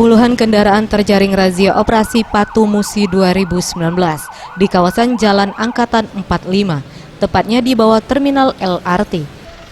Puluhan kendaraan terjaring razia operasi Patuh Musi 2019 di kawasan Jalan Angkatan 45, tepatnya di bawah terminal LRT.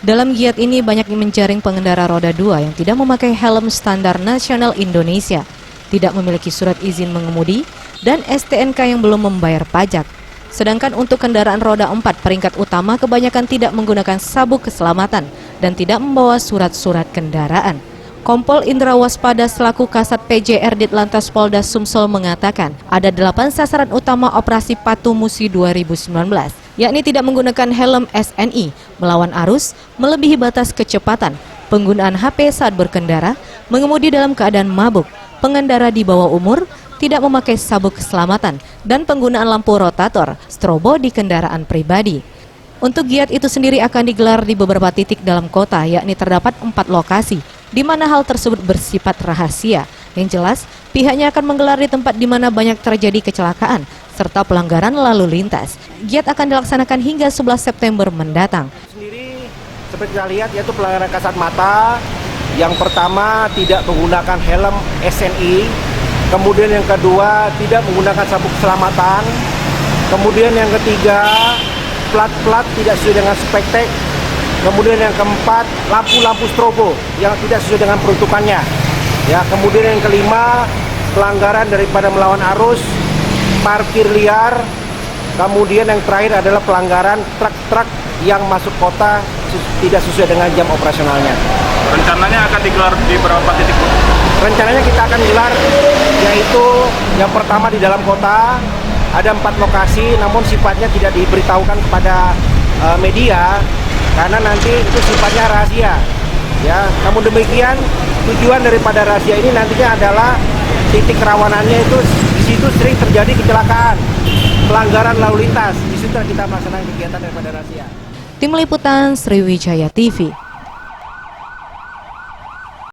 Dalam giat ini banyak menjaring pengendara roda 2 yang tidak memakai helm standar nasional Indonesia, tidak memiliki surat izin mengemudi, dan STNK yang belum membayar pajak. Sedangkan untuk kendaraan roda 4 peringkat utama kebanyakan tidak menggunakan sabuk keselamatan dan tidak membawa surat-surat kendaraan. Kompol Indra Waspada selaku Kasat PJR Ditlantas Polda Sumsel mengatakan ada 8 sasaran utama operasi Patuh Musi 2019, yakni tidak menggunakan helm SNI, melawan arus, melebihi batas kecepatan, penggunaan HP saat berkendara, mengemudi dalam keadaan mabuk, pengendara di bawah umur, tidak memakai sabuk keselamatan, dan penggunaan lampu rotator, strobo di kendaraan pribadi. Untuk giat itu sendiri akan digelar di beberapa titik dalam kota, yakni terdapat 4 lokasi, di mana hal tersebut bersifat rahasia. Yang jelas, pihaknya akan menggelar di tempat di mana banyak terjadi kecelakaan, serta pelanggaran lalu lintas. Giat akan dilaksanakan hingga 11 September mendatang. Sendiri, seperti kita lihat, yaitu pelanggaran kasat mata. Yang pertama, tidak menggunakan helm SNI. Kemudian yang kedua, tidak menggunakan sabuk keselamatan. Kemudian yang ketiga, plat-plat tidak sesuai dengan spektek. Kemudian yang keempat, lampu-lampu strobo yang tidak sesuai dengan peruntukannya. Ya, kemudian yang kelima, pelanggaran daripada melawan arus, parkir liar. Kemudian yang terakhir adalah pelanggaran truk-truk yang masuk kota tidak sesuai dengan jam operasionalnya. Rencananya akan digelar di berapa titik? Rencananya kita akan gelar, yaitu yang pertama di dalam kota, ada 4 lokasi, namun sifatnya tidak diberitahukan kepada media, karena nanti itu sifatnya rahasia. Ya, namun demikian tujuan daripada rahasia ini nantinya adalah titik kerawanannya itu di situ sering terjadi kecelakaan, pelanggaran lalu lintas. Di situ kita melaksanakan kegiatan daripada rahasia. Tim Liputan Sriwijaya TV.